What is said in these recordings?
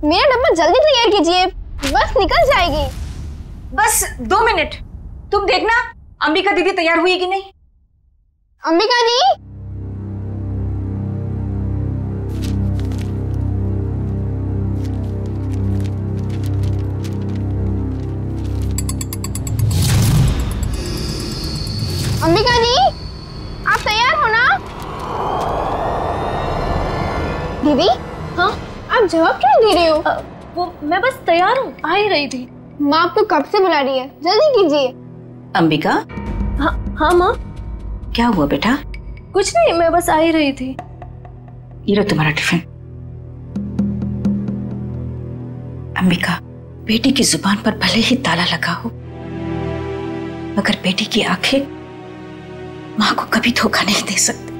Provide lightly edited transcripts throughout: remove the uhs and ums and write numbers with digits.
मेरा डब्बा जल्दी तैयार कीजिए, बस निकल जाएगी। बस 2 मिनट, तुम देखना अंबिका दीदी तैयार हुई कि नहीं। अंबिका दी, अंबिका दी, आप तैयार हो ना? दीदी, हाँ आप जवाब क्यों दे रहे हो? वो मैं बस तैयार हूँ, आ ही रही थी। माँ आपको कब से बुला रही है, जल्दी कीजिए। अंबिका। हाँ माँ। क्या हुआ बेटा? कुछ नहीं, मैं बस आ ही रही थी। ये लो तुम्हारा टिफिन। अंबिका, बेटी की जुबान पर भले ही ताला लगा हो, मगर बेटी की आंखें माँ को कभी धोखा नहीं दे सकती।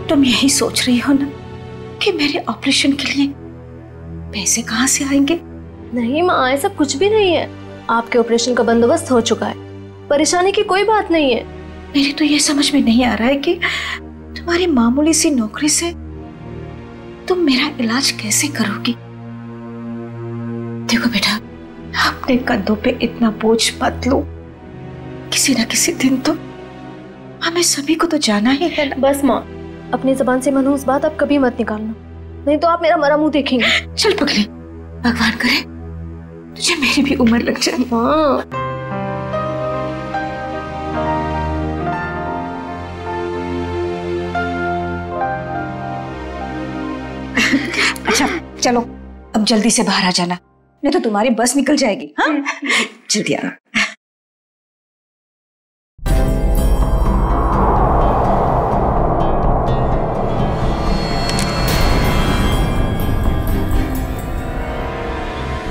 तुम यही सोच रही हो ना कि मेरे ऑपरेशन के लिए पैसे कहाँ से आएंगे? नहीं माँ, ऐसा कुछ भी नहीं है। आपके ऑपरेशन का बंदोबस्त हो चुका है, परेशानी की कोई बात नहीं है। मेरी तो ये समझ में नहीं आ रहा है कि तुम्हारी मामूली सी नौकरी से तुम मेरा इलाज कैसे करोगी। देखो बेटा, अपने कंधों पे इतना बोझ मत लो। किसी ना किसी दिन तो हमें सभी को तो जाना ही है ना। बस माँ, अपनी जबान से मनहूस बात अब कभी मत निकालना, नहीं तो आप मेरा मरा मुंह देखेंगे। चल पगली, भगवान करे तुझे मेरी भी उम्र लग जाए। हाँ। अच्छा चलो, अब जल्दी से बाहर आ जाना, नहीं तो तुम्हारी बस निकल जाएगी। हाँ जल्दी आना।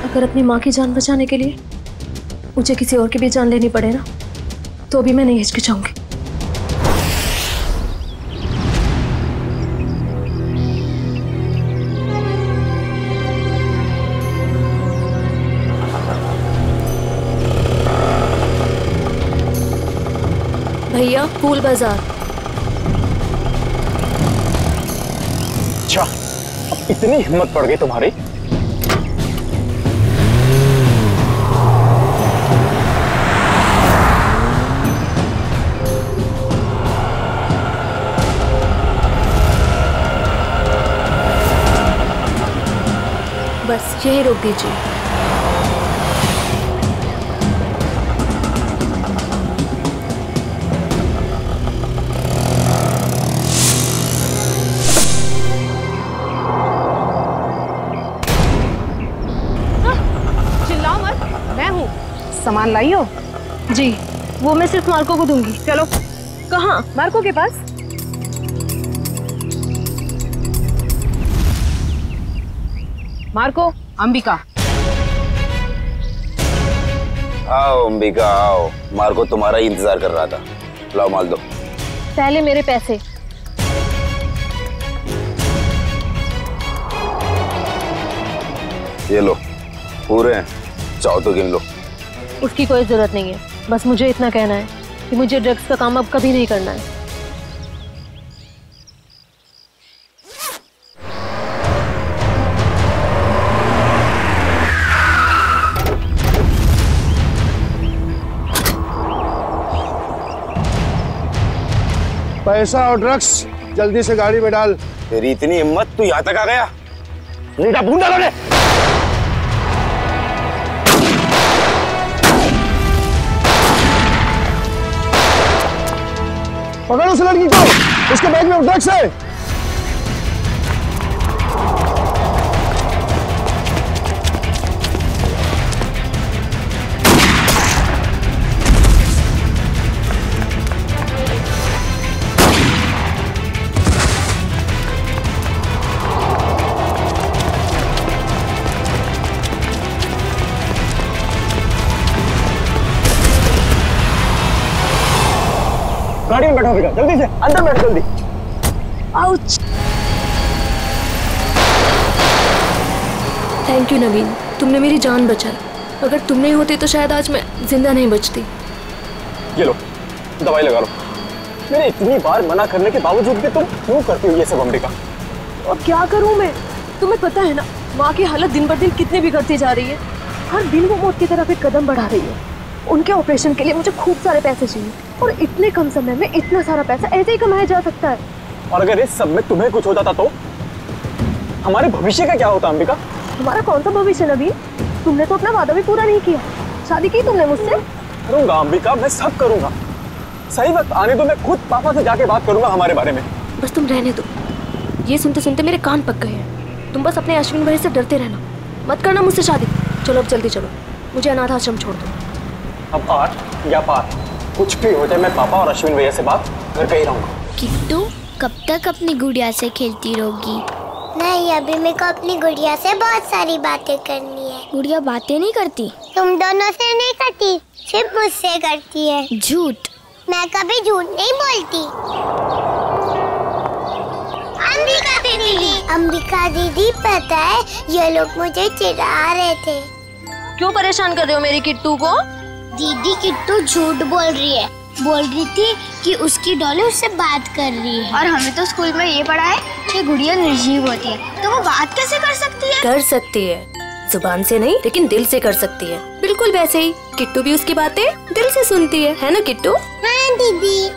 अगर अपनी माँ की जान बचाने के लिए मुझे किसी और की भी जान लेनी पड़े ना, तो भी मैं नहीं हिचकिचाऊंगी। भैया, फूल बाजार। अच्छा, अब इतनी हिम्मत पड़ गई तुम्हारी? बस यही रोक दीजिए। चिल्लाओ मत, मैं हूँ। सामान लाई हो? जी, वो मैं सिर्फ मार्को को दूंगी। चलो। कहाँ? मार्को के पास। मार्को, अंबिका। आओ अंबिका आओ, मार्को तुम्हारा ही इंतजार कर रहा था। लाओ माल दो। पहले मेरे पैसे। ये लो, पूरे हैं, चाहो तो गिन लो। उसकी कोई जरूरत नहीं है, बस मुझे इतना कहना है कि मुझे ड्रग्स का काम अब कभी नहीं करना है। पैसा और ड्रग्स जल्दी से गाड़ी में डाल। तेरी इतनी हिम्मत, तू यहाँ तक आ गया? नीटा बूंदा डाले। पकड़ उस लड़की को, उसके बैग में ड्रग्स है। गाड़ी में बैठो बेटा, जल्दी से अंदर बैठो, जल्दी। आउच। थैंक यू नवीन, तुमने मेरी जान बचाई। अगर तुम नहीं होते तो शायद आज मैं जिंदा नहीं बचती। ये लो, दवाई लगा लो। मैंने इतनी बार मना करने के बावजूद भी तुम क्यों करती हो ये सब अंबिका? अब क्या करूं मैं? तुम्हें पता है ना, माँ की हालत दिन बर दिन कितनी बिगड़ती जा रही है। हर दिन वो मौत की तरफ एक कदम बढ़ा रही है। उनके ऑपरेशन के लिए मुझे खूब सारे पैसे चाहिए और इतने कम समय में इतना सारा पैसा ऐसे ही कमाया जा सकता है। और अगर इस सब में तुम्हें कुछ हो जाता तो हमारे भविष्य का क्या होता अंबिका? हमारा कौन सा भविष्य नवीन? तुमने तो अपना वादा भी पूरा नहीं किया। शादी की तुमने मुझसे? करूंगा अंबिका, मैं सब करूंगा। सही वक्त आने दो, मैं खुद पापा से जाके बात करूंगा हमारे बारे में। बस तुम रहने दो। ये सुनते सुनते मेरे कान पक गए हैं। तुम बस अपने अश्विन भाई से डरते रहना, मत करना मुझसे शादी। चलो अब जल्दी चलो, मुझे अनाथ आश्रम छोड़ दो। अब आर या पार कुछ भी हो जाए, मैं पापा और अश्विन भैया से बात करके ही रहूंगा। किट्टू कब तक अपनी गुड़िया से खेलती रहोगी? नहीं, अभी मेरे को अपनी गुड़िया से बहुत सारी बातें करनी है। गुड़िया बातें नहीं करती? तुम दोनों से नहीं करती, सिर्फ मुझसे करती है। झूठ। मैं कभी झूठ नहीं बोलती। अंबिका दीदी पता है ये लोग मुझे चिढ़ा रहे थे। क्यों परेशान कर रहे हो मेरी किट्टू को? दीदी किट्टू झूठ बोल रही है। बोल रही थी कि उसकी डॉली उससे बात कर रही है। और हमें तो स्कूल में ये पढ़ा है कि गुड़िया निर्जीव होती है, तो वो बात कैसे कर सकती है? कर सकती है, जुबान से नहीं लेकिन दिल से कर सकती है। बिल्कुल वैसे ही किट्टू भी उसकी बातें दिल से सुनती है ना किट्टू? हाँ दीदी।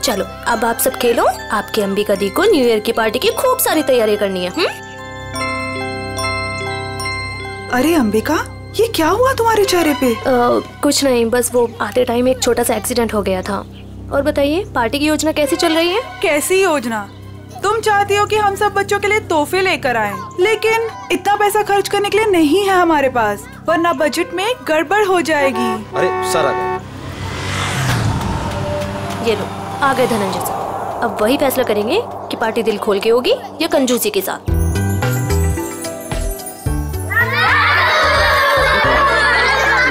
चलो अब आप सब खेलो। आपकी अंबिका दी को न्यू ईयर की पार्टी की खूब सारी तैयारी करनी है। अरे अंबिका, ये क्या हुआ तुम्हारे चेहरे पे? कुछ नहीं, बस वो आते टाइम एक छोटा सा एक्सीडेंट हो गया था। और बताइए पार्टी की योजना कैसी चल रही है? कैसी योजना? तुम चाहती हो कि हम सब बच्चों के लिए तोहफे लेकर आएं, लेकिन इतना पैसा खर्च करने के लिए नहीं है हमारे पास, वरना बजट में गड़बड़ हो जाएगी। अरे सर आ गए। ये लो आ गए धनंजय सर। अब वही फैसला करेंगे कि पार्टी दिल खोल के होगी या कंजूसी के साथ।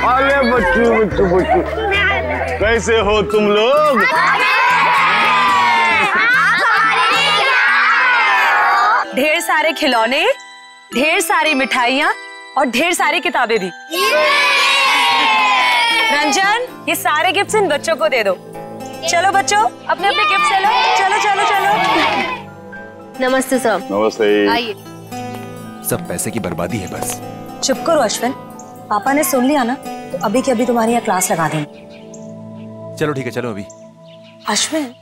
अरे बच्चू कैसे हो तुम लोग? ढेर सारे खिलौने, ढेर सारी मिठाइयाँ और ढेर सारी किताबें भी। रंजन, ये सारे गिफ्ट्स इन बच्चों को दे दो। चलो बच्चों, अपने अपने गिफ्ट ले लो। चलो चलो चलो। नमस्ते सर। नमस्ते। आइए। सब पैसे की बर्बादी है बस। चुप करो अश्विन, पापा ने सुन लिया ना तो अभी के अभी तुम्हारी यहाँ क्लास लगा देंगे। चलो ठीक है, चलो अभी। अश्विन,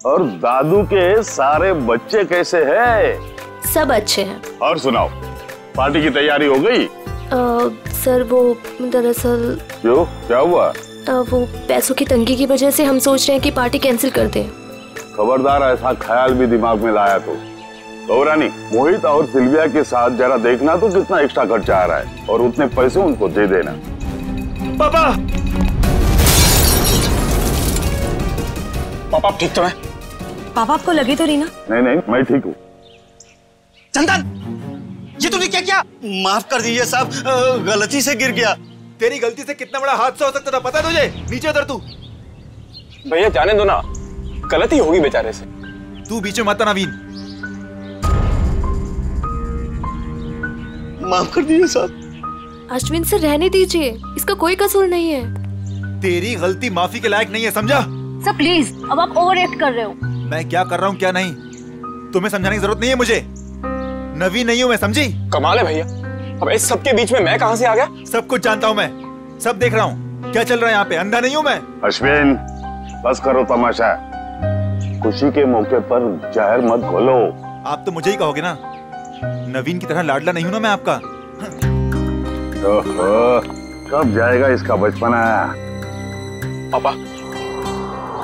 और दादू के सारे बच्चे कैसे हैं? सब अच्छे हैं। और सुनाओ, पार्टी की तैयारी हो गई? सर वो दरअसल। क्यों, क्या हुआ? वो पैसों की तंगी की वजह से हम सोच रहे हैं कि पार्टी कैंसिल कर दें। खबरदार ऐसा ख्याल भी दिमाग में लाया तो रानी, मोहित और सिल्विया के साथ जरा देखना तो कितना एक्स्ट्रा खर्चा आ रहा है और उतने पैसे उनको दे देना। पापा पापा ठीक तो है? पापा आपको लगी तो नहीं ना? नहीं, मैं ठीक हूँ। चंदन, ये तूने क्या किया? माफ कर दीजिए साहब, गलती से गिर गया। तेरी गलती से कितना बड़ा हादसा हो सकता था पता है तुझे? नीचे उतर तू। भैया जाने दो ना, गलती होगी बेचारे से। तू बीच में मत आना नवीन। माफ कर दीजिए साहब। अश्विन से रहने दीजिए, इसका कोई कसूर नहीं है। तेरी गलती माफी के लायक नहीं है, समझा? सर प्लीज, अब आप ओवर एक्ट कर रहे हो। मैं क्या कर रहा हूँ क्या नहीं, तुम्हें समझाने की जरूरत नहीं है मुझे। नवीन नहीं हूँ मैं, समझी? कमाल है भैया, अब इस सब के बीच में मैं कहां से आ गया? सब कुछ जानता हूँ मैं, सब देख रहा हूँ क्या चल रहा है यहाँ पे। अंधा नहीं हूँ मैं। अश्विन, बस करो तमाशा। खुशी के मौके पर जहर मत घोलो। आप तो मुझे ही कहोगे ना, नवीन की तरह लाडला नहीं हूँ ना मैं आपका। ओहो, कब जाएगा इसका बचपना? पापा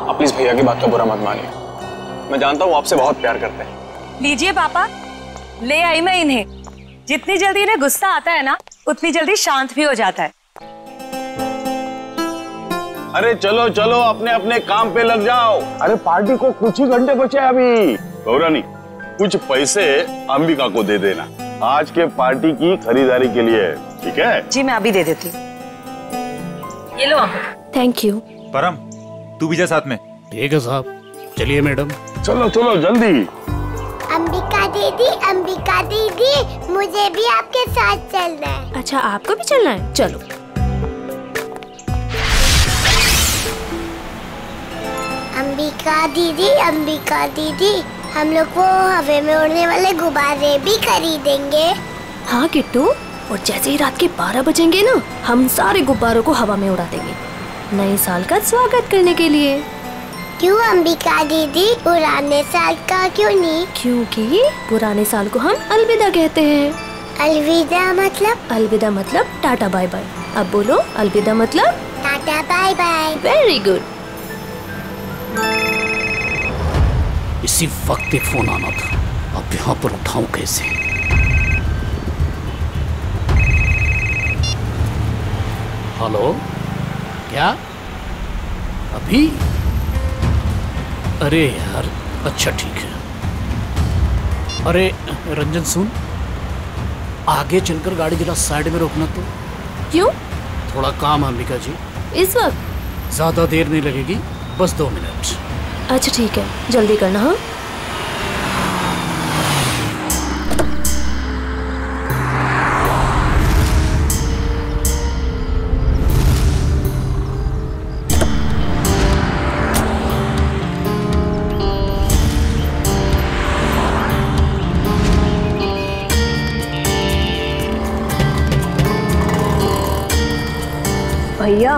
आप प्लीज भैया की बात का बुरा मत मानिए, मैं जानता हूँ आपसे बहुत प्यार करते हैं। लीजिए पापा, ले आई मैं इन्हें। जितनी जल्दी इन्हें गुस्सा आता है ना, उतनी जल्दी शांत भी हो जाता है। अरे चलो चलो, अपने अपने काम पे लग जाओ। अरे पार्टी को कुछ ही घंटे बचे अभी। गौरानी, कुछ पैसे अंबिका को दे देना आज के पार्टी की खरीदारी के लिए, ठीक है? जी मैं अभी दे देती हूँ। ये लो। Thank you. परम, तू भी जा साथ में। ठीक है साहब, चलिए मैडम। चलो चलो जल्दी। अंबिका दीदी, मुझे भी आपके साथ चलना है। अच्छा, आपको भी चलना है? चलो। अंबिका दीदी, हम लोग वो हवा में उड़ने वाले गुब्बारे भी खरीदेंगे। हाँ किट्टू, और जैसे ही रात के 12 बजेंगे ना, हम सारे गुब्बारों को हवा में उड़ा देंगे नए साल का स्वागत करने के लिए। क्यों अंबिका दीदी, पुराने साल का क्यों नहीं? क्योंकि पुराने साल को हम अलविदा कहते हैं। अलविदा मतलब? अलविदा मतलब टाटा बाय बाय। अब बोलो अलविदा मतलब tata bye bye. Very good. इसी वक्त पे फोन आना था, अब यहाँ पर उठाऊं कैसे? हेलो, क्या अभी? अरे यार, अच्छा ठीक है। अरे रंजन सुन, आगे चलकर गाड़ी जरा साइड में रोकना तो। क्यों? थोड़ा काम है अंबिका जी। इस वक्त? ज्यादा देर नहीं लगेगी, बस 2 मिनट। अच्छा ठीक है, जल्दी करना। हाँ भैया,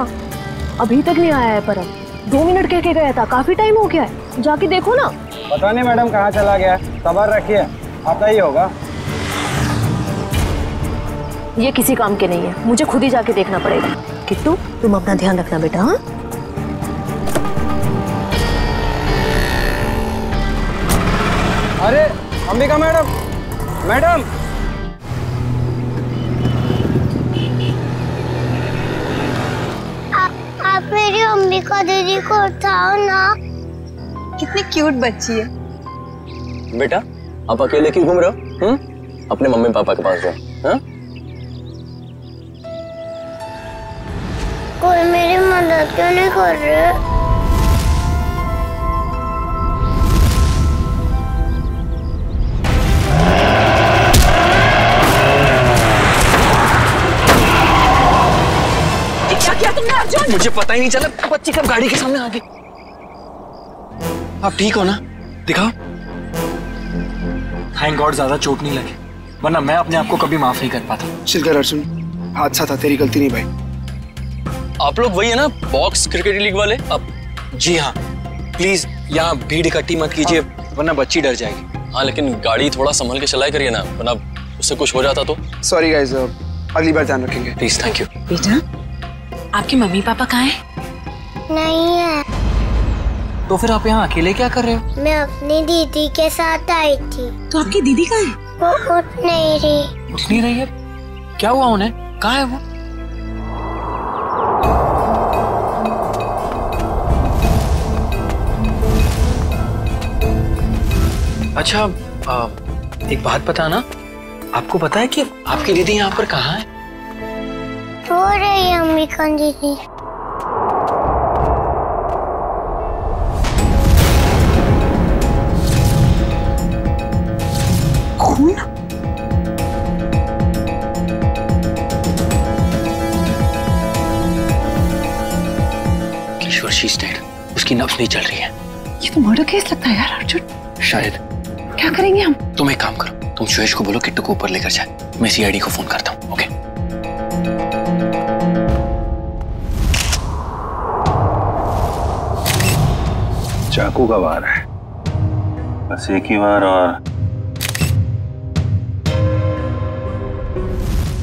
अभी तक नहीं आया है परम। 2 मिनट कह के गया था, काफी टाइम हो गया है, जाके देखो ना। पता नहीं मैडम कहाँ चला गया, सब्र रखिए, आता ही होगा। ये किसी काम के नहीं है, मुझे खुद ही जाके देखना पड़ेगा। किट्टू, तुम अपना ध्यान रखना बेटा। हाँ अरे अंबिका मैडम, मैडम आप मेरी अंबिका दीदी को उठाओ ना। कितनी क्यूट बच्ची है। बेटा, आप अकेले क्यों घूम रहे हो? अपने मम्मी पापा के पास जाओ। हाँ? कोई मेरी मदद क्यों नहीं कर रहे? क्या तुमने अर्जुन? मुझे पता ही नहीं चला, बच्ची कब गाड़ी के सामने आ गई। आप ठीक हो ना? दिखाओ। थैंक गॉड ज्यादा चोट नहीं लगी, वरना मैं अपने आप को कभी माफ नहीं कर पाता। चिल कर अर्जुन, हादसा था, तेरी गलती नहीं भाई। आप लोग वही है ना, बॉक्स क्रिकेट लीग वाले? अब जी हाँ, प्लीज यहाँ भीड़ इकट्ठी मत कीजिए, वरना बच्ची डर जाएगी। हाँ, लेकिन गाड़ी थोड़ा संभल के चलाया करिए ना, वरना उससे कुछ हो जाता तो। सॉरी गाइस, अगली बार ध्यान रखेंगे। Please, thank you. बेटा, आपके मम्मी पापा कहाँ हैं? नहीं है। तो फिर आप यहाँ अकेले क्या कर रहे हो? मैं अपनी दीदी के साथ आई थी। तो आपकी दीदी कहाँ है? वो उठ नहीं रही। उठ नहीं रही है? क्या हुआ उन्हें? कहाँ है वो? अच्छा, एक बात बताना, आपको पता है कि आपकी दीदी यहाँ पर कहाँ है? रो रही है अंबिका दीदी। खून? किशोर, शी इज डेड। उसकी नब्ज नहीं चल रही है। ये तो मर्डर केस लगता है यार अर्जुन। शायद। क्या करेंगे हम? तुम एक काम करो, तुम सुयश को बोलो किट्टू को ऊपर लेकर जाए, मैं सीआईडी को फोन करता हूँ। ओके? चाकू का वार है, बस एक ही बार। और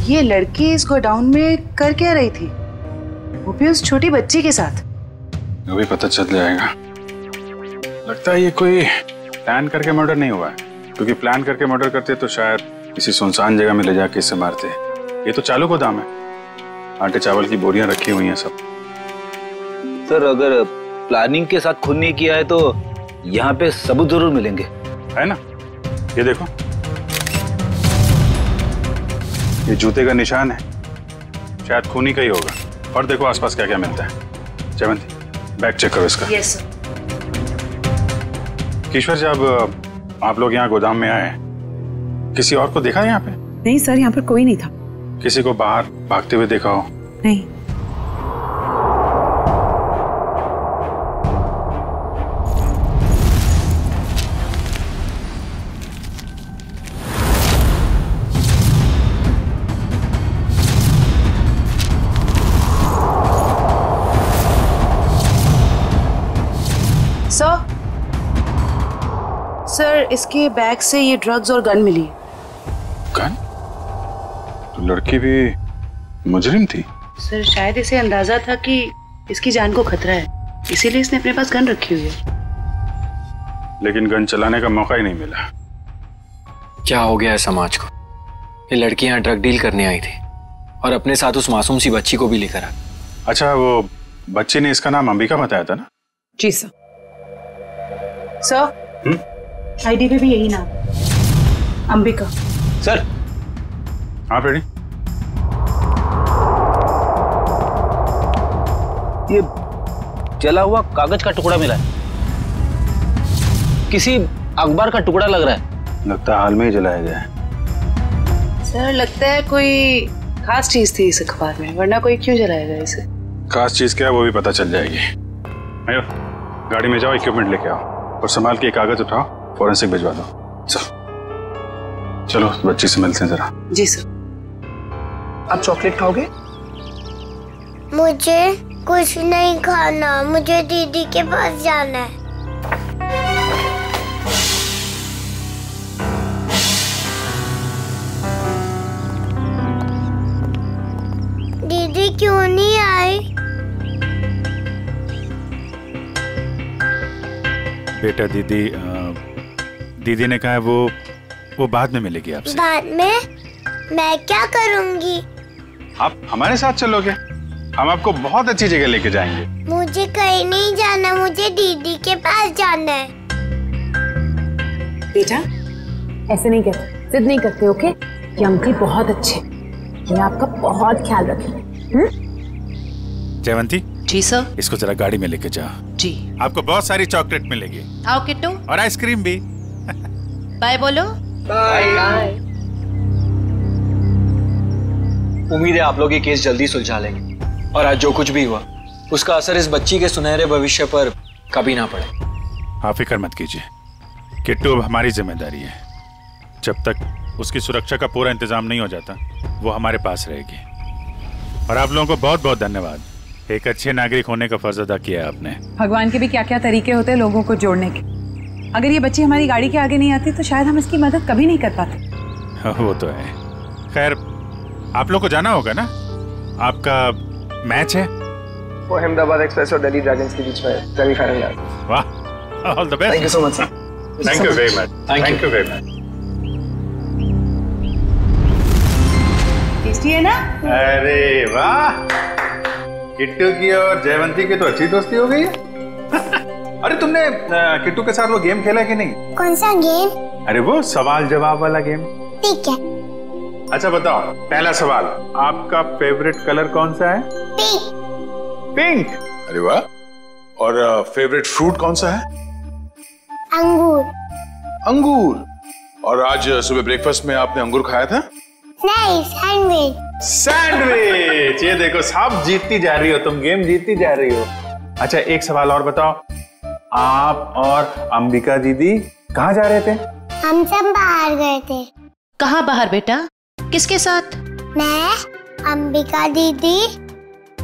ये लड़की इस गोडाउन में कर क्या रही थी, वो भी उस छोटी बच्ची के साथ? अभी पता चल जाएगा। लगता है ये कोई प्लान करके मर्डर नहीं हुआ है, क्योंकि प्लान करके मर्डर करते तो शायद किसी सुनसान जगह में ले जाके इसे मारते। ये तो चालू गोदाम है, आटे चावल की बोरियां रखी हुई हैं सब। सर, अगर प्लानिंग के साथ खून नहीं किया है तो यहाँ पे सबूत जरूर मिलेंगे, है ना? ये देखो, ये जूते का निशान है, शायद खूनी का ही होगा। और देखो आसपास क्या क्या मिलता है। जयवंती, बैग चेक करो इसका। Yes sir. किशोर, जब आप लोग यहाँ गोदाम में आए, किसी और को देखा यहाँ पे? नहीं सर, यहाँ पर कोई नहीं था। किसी को बाहर भागते हुए देखा हो? नहीं। सर इसके बैग से ये ड्रग्स और गन मिली। गन? तो लड़की भी मुजरिम थी? सर शायद इसे अंदाजा था कि इसकी जान को खतरा है, इसीलिए इसने अपने पास गन रखी हुई है। लेकिन गन चलाने का मौका ही नहीं मिला। क्या हो गया है समाज को? ये लड़की यहाँ ड्रग डील करने आई थी और अपने साथ उस मासूम सी बच्ची को भी लेकर आ। अच्छा, वो बच्ची ने इसका नाम अंबिका बताया था ना? जी सर। सर आईडी पे भी यही नाम, अंबिका। सर आप रेडी? ये जला हुआ कागज का टुकड़ा मिला है, किसी अखबार का टुकड़ा लग रहा है। लगता है हाल में ही जलाया गया है। सर लगता है कोई खास चीज थी इस अखबार में, वरना कोई क्यों जलाएगा इसे। खास चीज क्या है वो भी पता चल जाएगी। आयो, गाड़ी में जाओ, इक्विपमेंट लेके आओ और संभाल के कागज उठाओ, फॉरेंसिक भिजवा दो। चलो बच्ची से मिलते हैं जरा। जी सर। आप चॉकलेट खाओगे? मुझे कुछ नहीं खाना, मुझे दीदी के पास जाना है। दीदी क्यों नहीं आई? बेटा दीदी ने कहा है वो बाद में मिलेगी आपसे। बाद में? मैं क्या करूंगी? आप हमारे साथ चलोगे, हम आपको बहुत अच्छी जगह लेके जाएंगे। मुझे कहीं नहीं जाना, मुझे दीदी के पास जाना है। बेटा ऐसे नहीं करते, जिद नहीं करते, ओके? ये अंकल बहुत अच्छे, ये आपका बहुत ख्याल रखेंगे। जयवंती। जी सर। इसको जरा गाड़ी में लेके जाओ। जी। आपको बहुत सारी चॉकलेट मिलेगी। आओ किट्टू। और आइसक्रीम भी। बाय बोलो। बाय। उम्मीद है आप लोग ये केस जल्दी सुलझा लेंगे और आज जो कुछ भी हुआ उसका असर इस बच्ची के सुनहरे भविष्य पर कभी ना पड़े। आप फिक्र मत कीजिए, किट्टू अब हमारी जिम्मेदारी है। जब तक उसकी सुरक्षा का पूरा इंतजाम नहीं हो जाता वो हमारे पास रहेगी। और आप लोगों को बहुत बहुत धन्यवाद, एक अच्छे नागरिक होने का फर्ज अदा किया आपने। भगवान के भी क्या क्या तरीके होते हैं लोगों को जोड़ने के। अगर ये बच्ची हमारी गाड़ी के आगे नहीं आती तो शायद हम इसकी मदद कभी नहीं कर पाते। वो तो है। खैर आप लोग को जाना होगा ना, आपका मैच है। वो अहमदाबाद एक्सप्रेस और दिल्ली ड्रैगन्स के बीच में सेमीफाइनल है। वाह, all the best. Thank you so much sir. Thank you very much. Thank you very much. Tasty है ना? अरे वाह, किट्टू की और जयवंती की तो अच्छी दोस्ती हो गई है। अरे तुमने किट्टू के साथ वो गेम खेला कि नहीं? कौन सा गेम? अरे वो सवाल जवाब वाला गेम। ठीक है। अच्छा बताओ, पहला सवाल, आपका फेवरेट कलर कौन सा है? पिंक। पिंक? अरे वाह। और फेवरेट फ्रूट कौन सा है? अंगूर। अंगूर। और आज सुबह ब्रेकफास्ट में आपने अंगूर खाया था? नहीं, सैंडविच। सैंडविच। ये देखो, सब जीतती जा रही हो तुम, गेम जीतती जा रही हो। अच्छा एक सवाल और बताओ, आप और अंबिका दीदी कहाँ जा रहे थे? हम सब बाहर गए थे। कहाँ बाहर बेटा? किसके साथ? मैं, अंबिका दीदी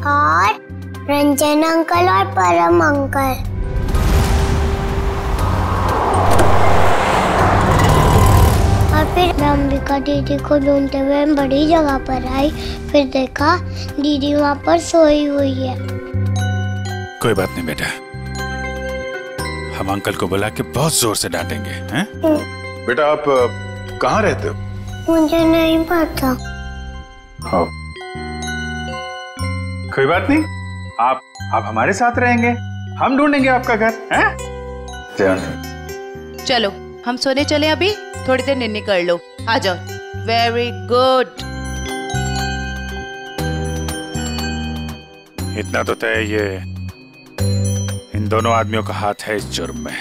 और रंजन अंकल और परम अंकल। और फिर मैं अंबिका दीदी को ढूंढते हुए बड़ी जगह पर आई, फिर देखा दीदी वहाँ पर सोई हुई है। कोई बात नहीं बेटा, हम अंकल को बुला के बहुत जोर से डांटेंगे। हैं? बेटा आप कहाँ रहते हो? मुझे नहीं पता। हाँ। कोई बात नहीं, आप हमारे साथ रहेंगे, हम ढूंढेंगे आपका घर। हैं? चलो हम सोने चले, अभी थोड़ी देर निन्नी कर लो, आ जाओ। Very good. इतना तो तय, ये इन दोनों आदमियों का हाथ है इस जुर्म में।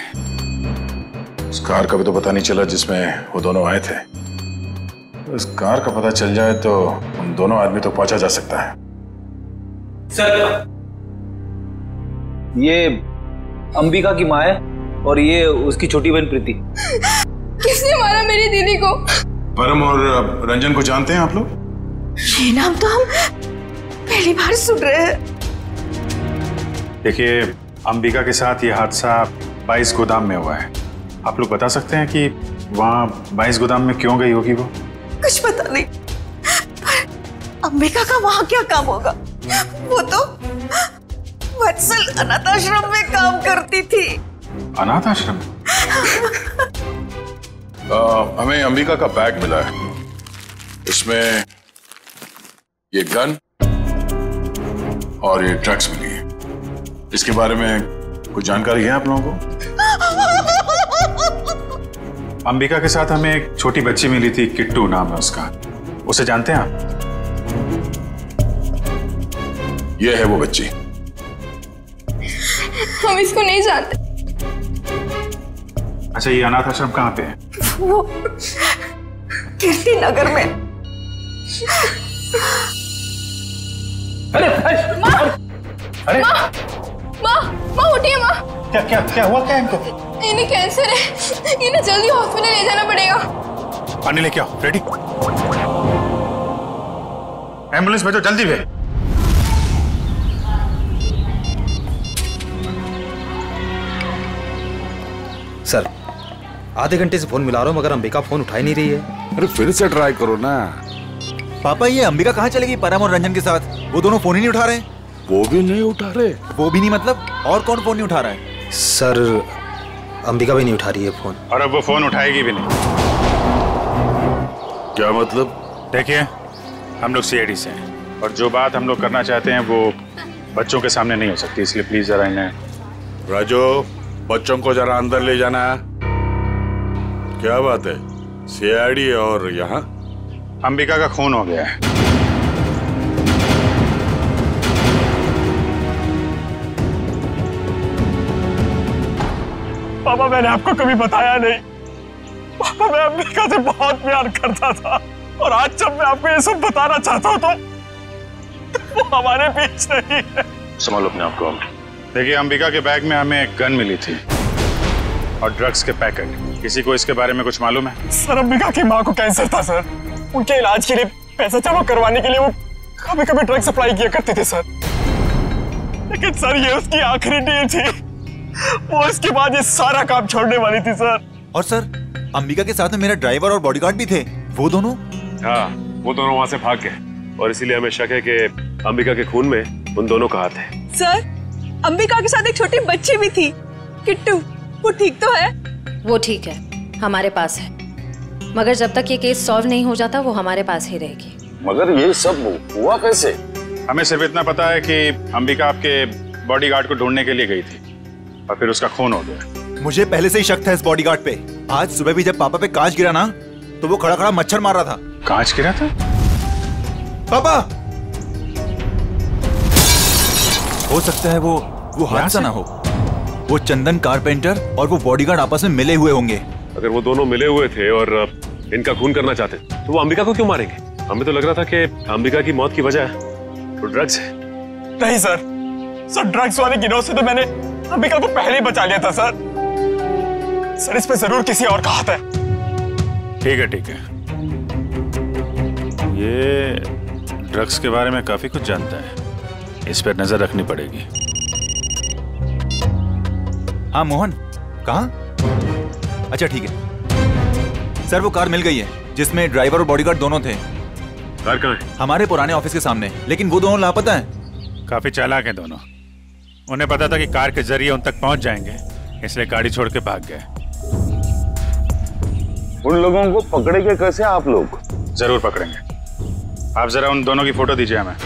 उस कार का भी तो पता नहीं चला जिसमें वो दोनों आए थे। उस कार का पता चल जाए तो उन दोनों आदमी तो पहुंचा जा सकता है। सर, ये अंबिका की माँ है और ये उसकी छोटी बहन प्रीति। किसने मारा मेरी दीदी को? परम और रंजन को जानते हैं आप लोग? ये नाम तो हम पहली बार सुन रहे हैं। देखिए, अंबिका के साथ ये हादसा 22 गोदाम में हुआ है। आप लोग बता सकते हैं कि वहाँ 22 गोदाम में क्यों गई होगी वो? कुछ पता नहीं, पर अंबिका का वहाँ क्या काम होगा? वो तो वत्सल अनाथ आश्रम में काम करती थी। अनाथ आश्रम? हमें अंबिका का बैग मिला है, इसमें ये गन और ये ड्रग्स मिली है। इसके बारे में कुछ जानकारी है आप लोगों को? अंबिका के साथ हमें एक छोटी बच्ची मिली थी, किट्टू नाम है उसका। उसे जानते हैं आप? ये है वो बच्ची। हम इसको नहीं जानते। अच्छा, ये अनाथ आश्रम कहाँ पे है? वो कीर्ति नगर में। अरे अरे माँ उठिए माँ। क्या हुआ क्या इनको? इन्हें कैंसर है, इन्हें जल्दी हॉस्पिटल ले जाना पड़ेगा। पानी लेके आओ। रेडी? एम्बुलेंस भेजो जल्दी भेज। सर, आधे घंटे से फोन मिला रहा हूँ मगर अंबिका फोन उठा ही नहीं रही है। अरे फिर से ट्राई करो ना। पापा, ये अंबिका कहाँ चलेगी परम और रंजन के साथ? वो दोनों फोन ही नहीं उठा रहे। वो भी नहीं उठा रहे? वो भी नहीं मतलब? और कौन फोन नहीं उठा रहा है? सर, अंबिका भी नहीं उठा रही है फोन। और अब वो फोन उठाएगी भी नहीं। क्या मतलब? देखिए, हम लोग सीआईडी से हैं और जो बात हम लोग करना चाहते हैं वो बच्चों के सामने नहीं हो सकती, इसलिए प्लीज जरा इन्हें। राजू, बच्चों को जरा अंदर ले जाना। क्या बात है? सीआईडी और यहाँ? अंबिका का खून हो गया है। पापा, मैंने आपको कभी बताया नहीं। पापा, मैं अंबिका से बहुत प्यार करता था और आज जब मैं आपको ये सब बताना चाहता हूँ तो वो हमारे बीच नहीं है। संभालो अपने आप को। देखिए, अंबिका के बैग में हमें एक गन मिली थी और ड्रग्स के पैकेट। किसी को इसके बारे में कुछ मालूम है? सर, अंबिका की माँ को कैंसर था सर। उनके इलाज के लिए पैसा जमा करवाने के लिए वो कभी कभी ड्रग सप्लाई किया करते थे सर। लेकिन सर, ये उसकी आखिरी डील थी। वो इसके बाद ये सारा काम छोड़ने वाली थी सर। और सर, अंबिका के साथ में मेरा ड्राइवर और बॉडीगार्ड भी थे। वो दोनों? हाँ, वो दोनों वहाँ से भाग गए और इसीलिए हमें शक है कि अंबिका के खून में उन दोनों का हाथ है। सर, अंबिका के साथ एक छोटी बच्ची भी थी, किट्टू। वो ठीक तो है? वो ठीक है, हमारे पास है। मगर जब तक ये केस सॉल्व नहीं हो जाता वो हमारे पास ही रहेगी। मगर ये सब हुआ कैसे? हमें सिर्फ इतना पता है कि अंबिका आपके बॉडीगार्ड को ढूंढने के लिए गई थी और फिर उसका खून हो गया। मुझे पहले से ही शक था इस बॉडीगार्ड पे। आज सुबह भी जब पापा पे कांच गिरा ना, तो वो खड़ा खड़ा मच्छर मार रहा था। कांच गिरा था? पापा, हो सकता है वो हादसा ना हो। वो चंदन कारपेंटर और वो बॉडीगार्ड आपस में मिले हुए होंगे। अगर वो दोनों मिले हुए थे और इनका खून करना चाहते तो वो अंबिका को क्यों मारेंगे? हमें तो लग रहा था कि अंबिका की मौत की वजह तो ड्रग्स है। नहीं सर, ड्रग्स वाले गिरोह से तो मैंने अंबिका को पहले ही बचा लिया था सर। सर, इस पे जरूर किसी और का हाथ है। ठीक है, ठीक है। ये ड्रग्स के बारे में काफी कुछ जानता है, इस पर नजर रखनी पड़ेगी। हाँ मोहन, कहाँ? अच्छा ठीक है सर, वो कार मिल गई है जिसमें ड्राइवर और बॉडीगार्ड दोनों थे। कार कहाँ है? हमारे पुराने ऑफिस के सामने, लेकिन वो दोनों लापता हैं। काफी चालाक हैं दोनों। उन्हें पता था कि कार के जरिए उन तक पहुंच जाएंगे, इसलिए गाड़ी छोड़ के भाग गए। उन लोगों को पकड़ेंगे कैसे आप लोग? जरूर पकड़ेंगे। आप जरा उन दोनों की फोटो दीजिए हमें।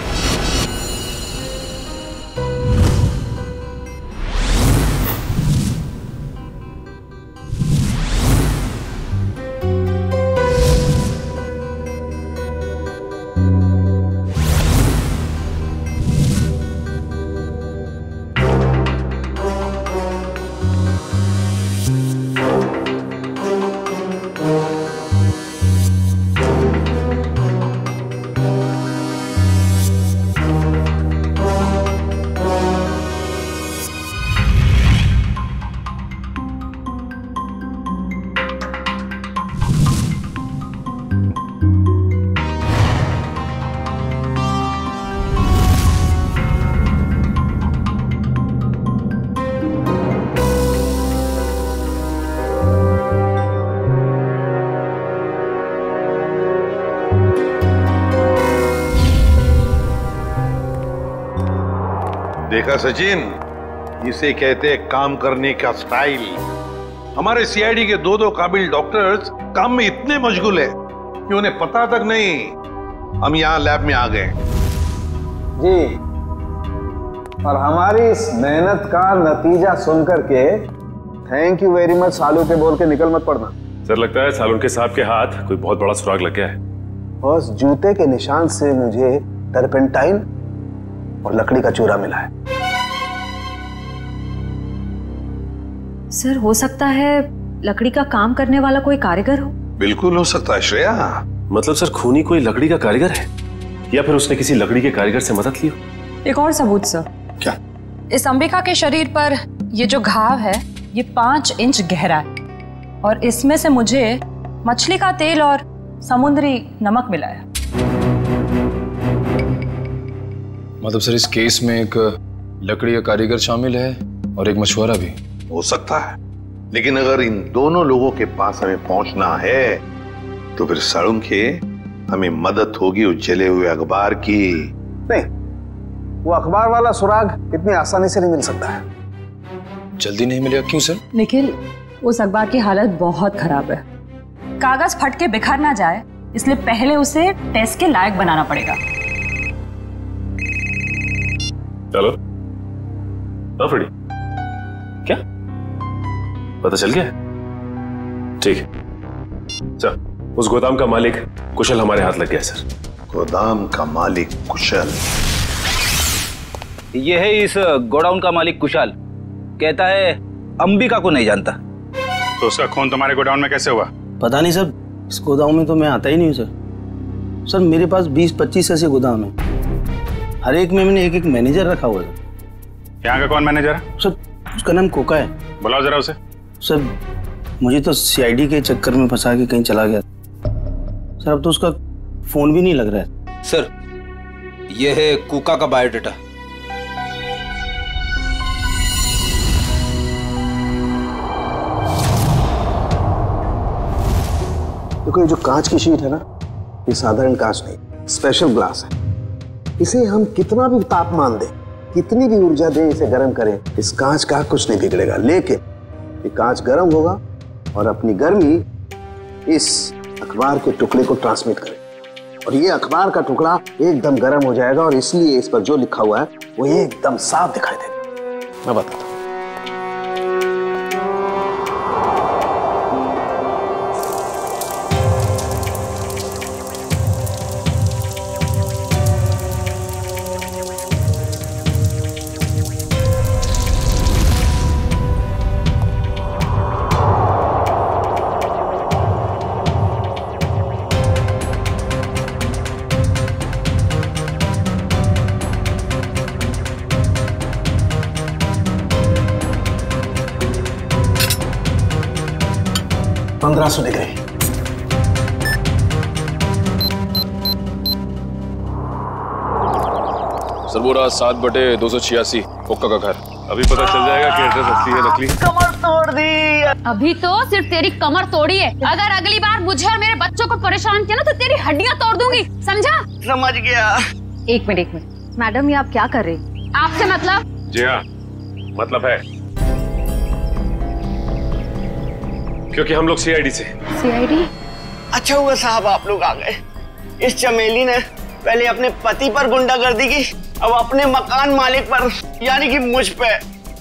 देखा सचिन, इसे कहते हैं काम करने का स्टाइल। हमारे सीआईडी के दो काबिल डॉक्टर्स काम में इतने मशगूल है कि उन्हें पता तक नहीं हम यहाँ लैब में आ गए। जी, और हमारी इस मेहनत का नतीजा सुनकर के थैंक यू वेरी मच सालू के बोल के निकल मत पड़ना। सर लगता है सालुंके साहब के हाथ कोई बहुत बड़ा सुराग लग गया है। बस जूते के निशान से मुझे टर्पेंटाइन और लकड़ी का चूरा मिला है। सर हो सकता है लकड़ी का काम करने वाला कोई कारीगर हो। बिल्कुल हो सकता है श्रेया। मतलब सर खूनी कोई लकड़ी का कारीगर है या फिर उसने किसी लकड़ी के कारीगर से मदद ली हो? एक और सबूत सर। क्या? इस अंबिका के शरीर पर ये जो घाव है ये 5 इंच गहरा है और इसमें से मुझे मछली का तेल और समुद्री नमक मिला है। मतलब सर इस केस में एक लकड़ी का कारीगर शामिल है और एक मछुआरा भी हो सकता है, लेकिन अगर इन दोनों लोगों के पास हमें पहुंचना है तो फिर सालुंके हमें मदद होगी उस जले हुए अखबार की। नहीं, वो अखबार वाला सुराग इतनी आसानी से नहीं मिल सकता है। जल्दी नहीं मिलेगा? क्यों सर? निखिल, उस अखबार की हालत बहुत खराब है। कागज फट के बिखर ना जाए इसलिए पहले उसे टेस्ट के लायक बनाना पड़ेगा। चलो। हाँ फ्रेडी, क्या पता चल गया? ठीक है सर, उस गोदाम का मालिक कुशल हमारे हाथ लग गया सर। गोदाम का मालिक कुशल? ये है इस गोडाउन का मालिक कुशल। कहता है अंबिका को नहीं जानता। तो उसका खून तुम्हारे गोडाउन में कैसे हुआ? पता नहीं सर, इस गोदाम में तो मैं आता ही नहीं हूँ सर। सर मेरे पास 20-25 ऐसे गोदाम है, हर एक में मैंने एक मैनेजर रखा हुआ है। यहाँ का कौन मैनेजर है? सर उसका नाम कोका है। बुलाओ जरा उसे। सर मुझे तो सीआईडी के चक्कर में फंसा के कहीं चला गया सर, अब तो उसका फोन भी नहीं लग रहा है। सर ये है कोका का बायोडाटा। देखो ये जो कांच की शीट है ना, ये साधारण कांच नहीं, स्पेशल ग्लास है। इसे हम कितना भी तापमान दें, कितनी भी ऊर्जा दें, इसे गर्म करें, इस कांच का कुछ नहीं बिगड़ेगा। लेकिन ये कांच गर्म होगा और अपनी गर्मी इस अखबार के टुकड़े को ट्रांसमिट करेगा और ये अखबार का टुकड़ा एकदम गर्म हो जाएगा और इसलिए इस पर जो लिखा हुआ है वो एकदम साफ दिखाई देगा। मैं बताता हूँ। $1500 दिख रहे। सर वो रहा 7/286 कोका का घर। अभी पता चल जाएगा कि एड्रेस असली है नकली। कमर तोड़ दी। अभी तो सिर्फ तेरी कमर तोड़ी है, अगर अगली बार मुझे और मेरे बच्चों को परेशान किया ना तो तेरी हड्डियां तोड़ दूंगी, समझा? समझ गया। एक मिनट मैडम, ये आप क्या कर रहे हैं? आपसे मतलब? जी हाँ, मतलब है, क्योंकि हम लोग सीआईडी से। सीआईडी? अच्छा हुआ साहब आप लोग आ गए। इस चमेली ने पहले अपने पति पर गुंडागर्दी की, अब अपने मकान मालिक पर, यानी कि मुझ पे।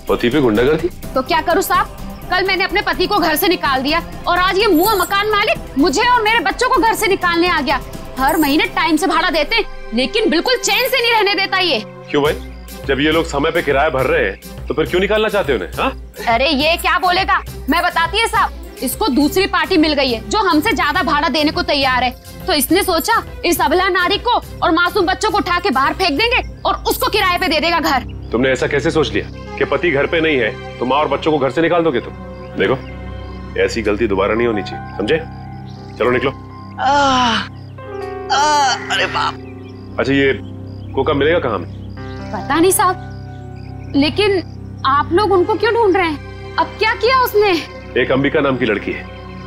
पति पे गुंडागर्दी? तो क्या करूं साहब, कल मैंने अपने पति को घर से निकाल दिया और आज ये मुआ मकान मालिक मुझे और मेरे बच्चों को घर से निकालने आ गया। हर महीने टाइम से भाड़ा देते हैं लेकिन बिल्कुल चैन से नहीं रहने देता ये। क्यों भाई, जब ये लोग समय पे किराया भर रहे हैं तो फिर क्यों निकालना चाहते उन्हें? हाँ? अरे ये क्या बोलेगा, मैं बताती है साहब, इसको दूसरी पार्टी मिल गई है जो हमसे ज्यादा भाड़ा देने को तैयार है, तो इसने सोचा इस अबला नारी को और मासूम बच्चों को उठा के बाहर फेंक देंगे और उसको किराए पे दे देगा घर। तुमने ऐसा कैसे सोच लिया कि पति घर पे नहीं है तो माँ और बच्चों को घर से निकाल दोगे तुम? देखो ऐसी गलती दोबारा नहीं होनी चाहिए, समझे? चलो निकलो। अरे बाप। अच्छा ये कोका मिलेगा कहाँ में? पता नहीं साहब, लेकिन आप लोग उनको क्यों ढूंढ रहे हैं? अब क्या किया उसने? एक अंबिका नाम की लड़की है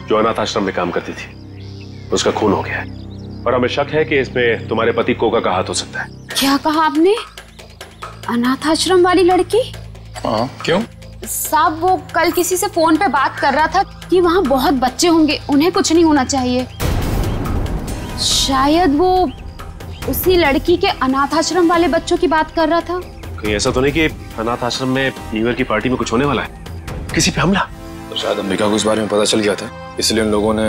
जो अनाथ आश्रम में काम करती थी, उसका खून हो गया है और हमें शक है कि इसमें तुम्हारे पति कोका का हाथ हो सकता है। क्या कहा आपने? अनाथ आश्रम वाली लड़की? हाँ, क्यों? साहब वो कल किसी से फोन पे बात कर रहा था कि वहाँ बहुत बच्चे होंगे, उन्हें कुछ नहीं होना चाहिए। शायद वो उसी लड़की के अनाथ आश्रम वाले बच्चों की बात कर रहा था। कहीं ऐसा तो नहीं कि अनाथ आश्रम में न्यू ईयर की पार्टी में कुछ होने वाला है, किसी पे हमला? तो शायद अंबिका को इस बारे में पता चल गया था, इसलिए उन लोगों ने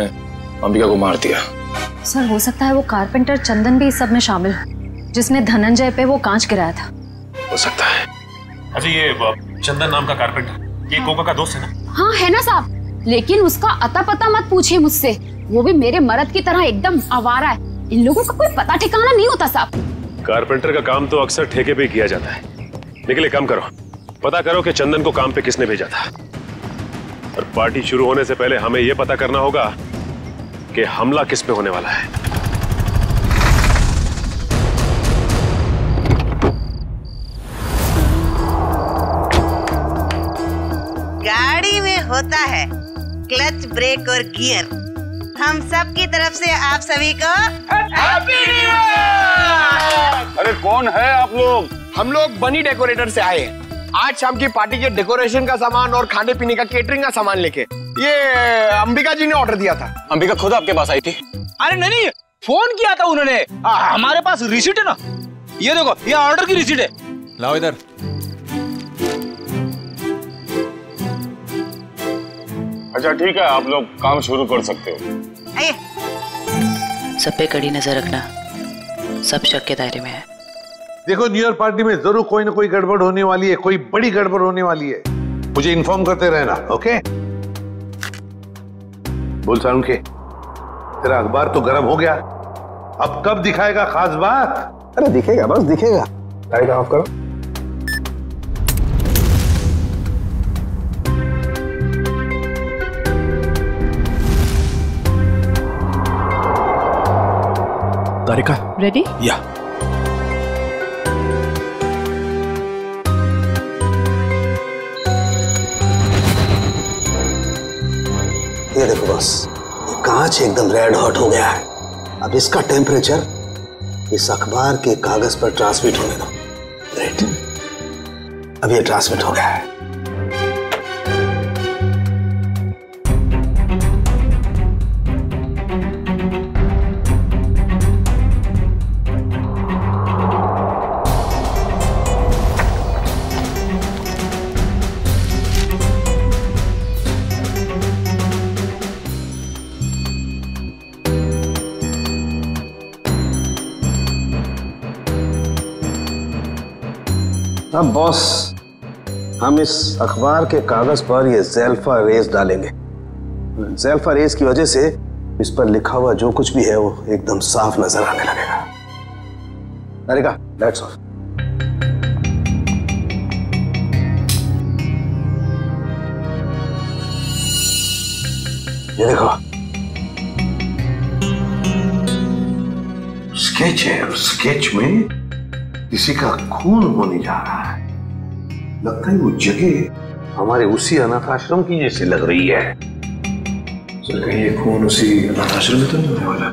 अंबिका को मार दिया। सर हो सकता है वो कारपेंटर चंदन भी इस सब में शामिल हो, जिसने धनंजय पे वो कांच गिराया था। हो सकता है। अच्छा ये चंदन नाम का कारपेंटर, ये कोका का दोस्त है ना? हाँ है ना साहब, लेकिन उसका अता पता मत पूछिए मुझसे, वो भी मेरे मर्द की तरह एकदम आवारा है। इन लोगों का कोई पता ठिकाना नहीं होता साहब। कारपेंटर का काम तो अक्सर ठेके पे किया जाता है, लेकिन काम करो, पता करो कि चंदन को काम पे किसने भेजा था। और पार्टी शुरू होने से पहले हमें यह पता करना होगा कि हमला किस पे होने वाला है। गाड़ी में होता है क्लच, ब्रेक और गियर। हम सब की तरफ से आप सभी को हैप्पी न्यू ईयर। अरे कौन है आप लोग? हम लोग बनी डेकोरेटर से आए हैं। आज शाम की पार्टी के डेकोरेशन का सामान और खाने पीने का केटरिंग का सामान लेके। ये अंबिका जी ने ऑर्डर दिया था। अंबिका खुद आपके पास आई थी? अरे नहीं, फोन किया था उन्होंने। हमारे पास रिसीट है ना, ये देखो, ये ऑर्डर की रिसीट है। लाओ इधर। अच्छा ठीक है, आप लोग काम शुरू कर सकते हो। सब पे कड़ी नजर रखना, सब शक के दायरे में है। देखो न्यू ईयर पार्टी में जरूर कोई ना कोई गड़बड़ होने वाली है, कोई बड़ी गड़बड़ होने वाली है। मुझे इन्फॉर्म करते रहना, ओके? बोल सारुण के, तेरा अखबार तो गर्म हो गया, अब कब दिखाएगा खास बात? अरे दिखेगा, बस दिखेगा। लाइट ऑफ करो। तारिका रेडी? या ये देखो बस, ये कांच एकदम रेड हॉट हो गया है। अब इसका टेम्परेचर इस अखबार के कागज पर ट्रांसमिट होने दो। ग्रेट, अब ये ट्रांसमिट हो गया है। अब बॉस, हम इस अखबार के कागज पर ये ज़ेल्फा रेस डालेंगे। ज़ेल्फा रेस की वजह से इस पर लिखा हुआ जो कुछ भी है वो एकदम साफ नजर आने लगेगा। तारिका, लाइट्स ऑफ। ये देखो, स्केच है और स्केच में किसी का खून होने जा रहा है। लगता है वो जगह हमारे उसी अनाथ आश्रम की जैसी लग रही है। सर कहीं ये खून उसी अनाथ आश्रम में तो नहीं होने वाला?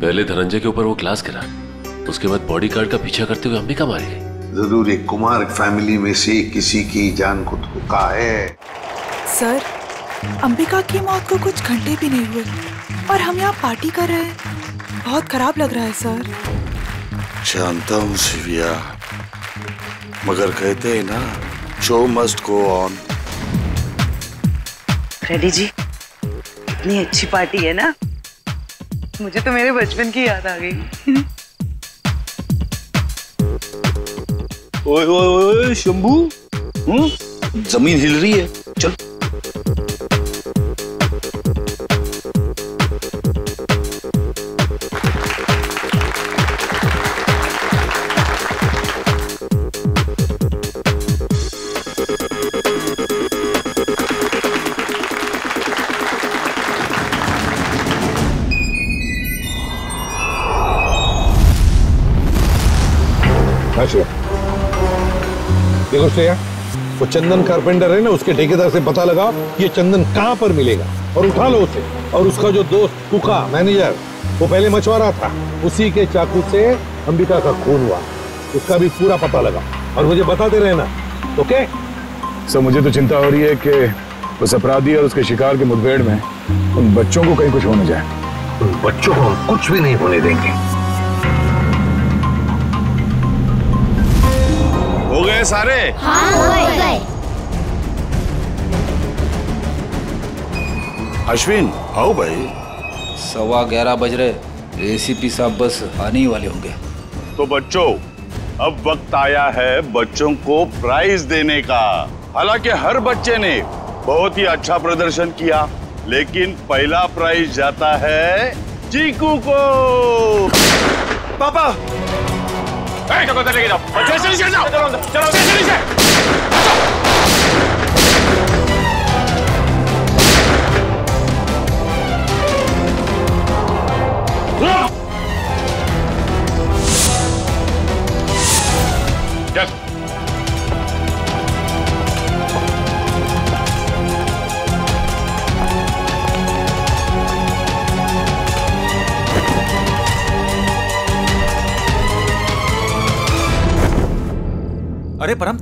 पहले धनंजय के ऊपर वो ग्लास गिरा, उसके बाद बॉडीगार्ड का पीछा करते हुए अंबिका मारी गई। जरूर एक कुमार फैमिली में से किसी की जान को धोखा है। सर, अंबिका की मौत को कुछ घंटे भी नहीं हुए और हम यहाँ पार्टी कर रहे हैं। बहुत खराब लग रहा है सर। जानता हूँ शिविया, मगर कहते हैं ना, show must go on. Reddy ji, इतनी अच्छी पार्टी है ना, मुझे तो मेरे बचपन की याद आ गई। ओए ओए ओए शंभू, जमीन हिल रही है, चल। देखो श्रेया, वो चंदन कारपेंटर है ना, उसके ठेकेदार से पता लगाओ ये चंदन कहाँ पर मिलेगा और उठा लो उसे। और उसका जो दोस्त कुका मैनेजर, वो पहले मछुआरा था, उसी के चाकू से अंबिका का खून हुआ, उसका भी पूरा पता लगाओ। और मुझे बताते रहना, ओके? सर मुझे तो चिंता हो रही है कि उस अपराधी और उसके शिकार के मुठभेड़ में उन बच्चों को कहीं कुछ हो न जाए। उन बच्चों को हम कुछ भी नहीं होने देंगे। हो गए सारे? हाँ, हो गए। अश्विन आओ भाई। 11:15 बज रहे, एसीपी साहब बस आने ही वाले होंगे। तो बच्चों, अब वक्त आया है बच्चों को प्राइज देने का। हालांकि हर बच्चे ने बहुत ही अच्छा प्रदर्शन किया, लेकिन पहला प्राइज जाता है चीकू को। पापा लेके जाओ, जैसे नीचे जाओ, चलो जैसे नीचे। अरे परम,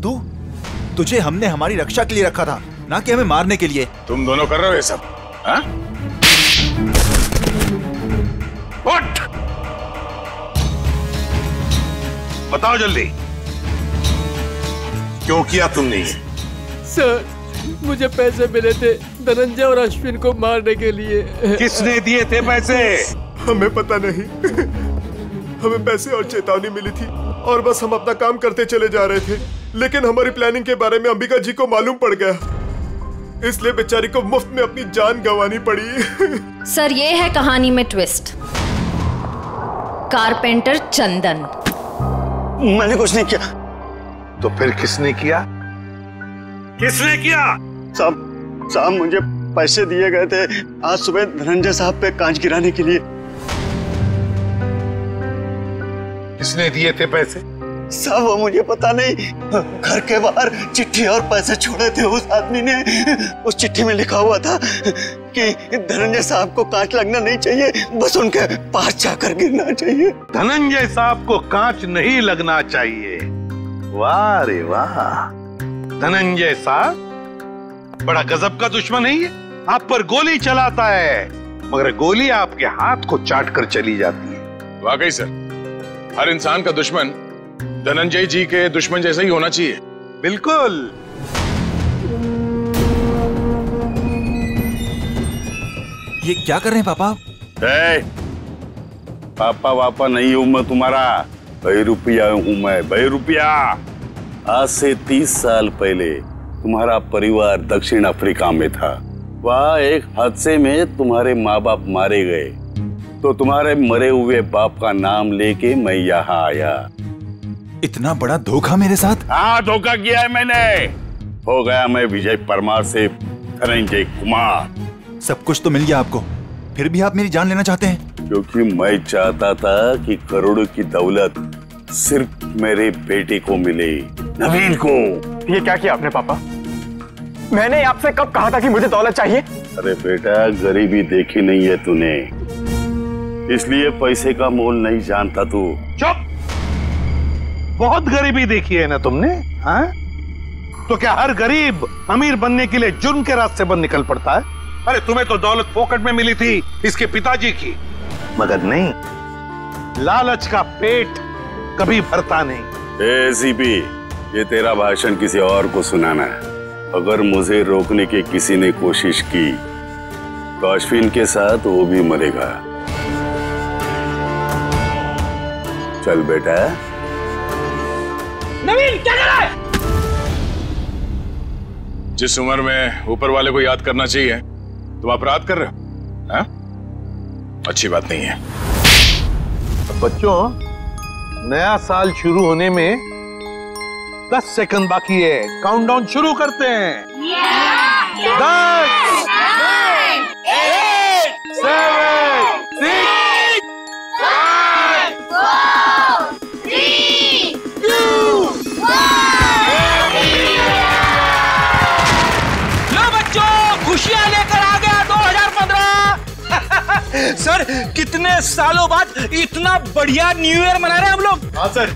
तुझे हमने हमारी रक्षा के लिए रखा था, ना कि हमें मारने के लिए। तुम दोनों कर रहे हो ये सब, हाँ? उठ! बताओ जल्दी, क्यों किया तुमने ये? सर, मुझे पैसे मिले थे धनंजय और अश्विन को मारने के लिए। किसने दिए थे पैसे? हमें पता नहीं। हमें पैसे और चेतावनी मिली थी और बस हम अपना काम करते चले जा रहे थे, लेकिन हमारी प्लानिंग के बारे में अंबिका जी को मालूम पड़ गया, इसलिए बेचारी को मुफ्त में अपनी जान गंवानी पड़ी। सर, ये है कहानी में ट्विस्ट। कारपेंटर चंदन। मैंने कुछ नहीं किया। तो फिर किसने किया? किसने किया? साहब मुझे पैसे दिए गए थे आज सुबह धनंजय साहब पे कांच गिराने के लिए। किसने दिए थे पैसे? साहब वो मुझे पता नहीं, घर के बाहर चिट्ठी और पैसे छोड़े थे उस आदमी ने। उस चिट्ठी में लिखा हुआ था कि धनंजय साहब को कांच लगना नहीं चाहिए, बस उनके पास जाकर गिरना चाहिए। धनंजय साहब को कांच नहीं लगना चाहिए? वाह रे वाह! धनंजय साहब बड़ा गजब का दुश्मन है ये। आप पर गोली चलाता है, मगर गोली आपके हाथ को चाट कर चली जाती है। वाकई सर, हर इंसान का दुश्मन धनंजय जी के दुश्मन जैसा ही होना चाहिए। बिल्कुल। ये क्या कर रहे हैं पापा? पापा वापा नहीं हूं मैं तुम्हारा, बहरूपिया हूं मैं, बहरूपिया। आज से 30 साल पहले तुम्हारा परिवार दक्षिण अफ्रीका में था। वहाँ एक हादसे में तुम्हारे माँ बाप मारे गए, तो तुम्हारे मरे हुए बाप का नाम लेके मैं यहाँ आया। इतना बड़ा धोखा मेरे साथ? हाँ, धोखा किया है मैंने। हो गया मैं विजय परमार से धनंजय कुमार। सब कुछ तो मिल गया आपको, फिर भी आप मेरी जान लेना चाहते हैं? क्योंकि मैं चाहता था कि करोड़ों की दौलत सिर्फ मेरे बेटे को मिले, नवीन को। ये क्या किया आपने पापा? मैंने आपसे कब कहा था कि मुझे दौलत चाहिए? अरे बेटा, गरीबी देखी नहीं है तूने, इसलिए पैसे का मोल नहीं जानता तू। चुप! बहुत गरीबी देखी है ना तुमने, हाँ? तो क्या हर गरीब अमीर बनने के लिए जुर्म के रास्ते पर निकल पड़ता है? अरे तुम्हें तो दौलत फोकट में मिली थी इसके पिताजी की, मगर नहीं, लालच का पेट कभी भरता नहीं। एसीपी, ये तेरा भाषण किसी और को सुनाना है। अगर मुझे रोकने की किसी ने कोशिश की तो अश्विन के साथ वो भी मरेगा। चल बेटा। नवीन, क्या कर रहा है? जिस उम्र में ऊपर वाले को याद करना चाहिए तुम अपराध कर रहे हो, हाँ? अच्छी बात नहीं है। बच्चों, नया साल शुरू होने में 10 सेकंड बाकी है। काउंटडाउन शुरू करते हैं। 10, 9, 8, 7, 6, 5, 4, 3, 2, 1। लो बच्चों, खुशियां लेकर आ गया 2015। सर, कितने सालों बाद इतना बढ़िया न्यू ईयर मना रहे हैं हम लोग। हाँ सर,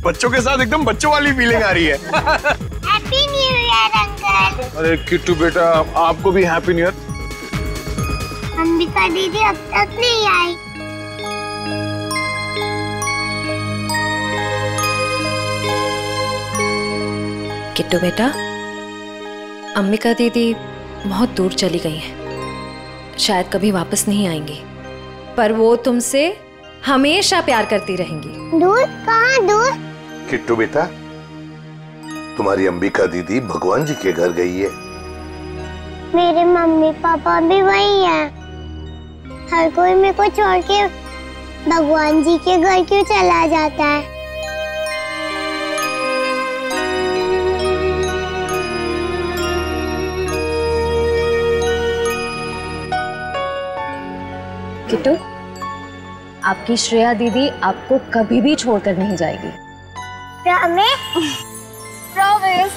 बच्चों के साथ एकदम बच्चों वाली फीलिंग आ रही है। Happy new year uncle. अरे किट्टू बेटा, आपको भी हैप्पी न्यू ईयर। अंबिका दीदी अब तक नहीं आई। किट्टू बेटा, अंबिका दीदी बहुत दूर चली गई हैं, शायद कभी वापस नहीं आएंगी, पर वो तुमसे हमेशा प्यार करती रहेंगी। दूर? कहाँ दूर? किट्टू बेटा, तुम्हारी अंबिका दीदी भगवान जी के घर गई है। मेरे मम्मी पापा भी वही हैं। हर कोई मेरे को छोड़ के भगवान जी के घर क्यों चला जाता है? किट्टू, आपकी श्रेया दीदी आपको कभी भी छोड़कर नहीं जाएगी। प्रॉमिस।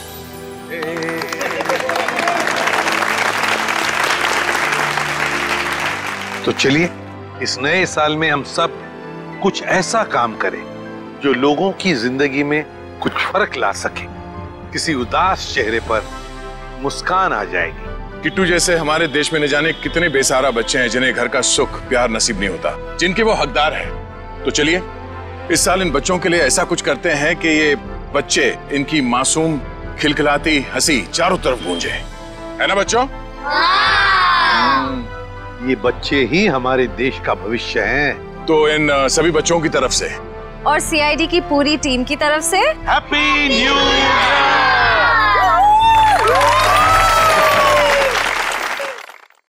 तो चलिए इस नए साल में हम सब कुछ ऐसा काम करें जो लोगों की जिंदगी में कुछ फर्क ला सके। किसी उदास चेहरे पर मुस्कान आ जाएगी। किट्टू जैसे हमारे देश में न जाने कितने बेसहारा बच्चे हैं जिन्हें घर का सुख प्यार नसीब नहीं होता, जिनके वो हकदार हैं। तो चलिए इस साल इन बच्चों के लिए ऐसा कुछ करते हैं कि ये बच्चे, इनकी मासूम खिलखिलाती हंसी चारों तरफ गूंजे, है ना बच्चों? ये बच्चे ही हमारे देश का भविष्य हैं। तो इन सभी बच्चों की तरफ से और सीआईडी की पूरी टीम की तरफ से हैप्पी न्यू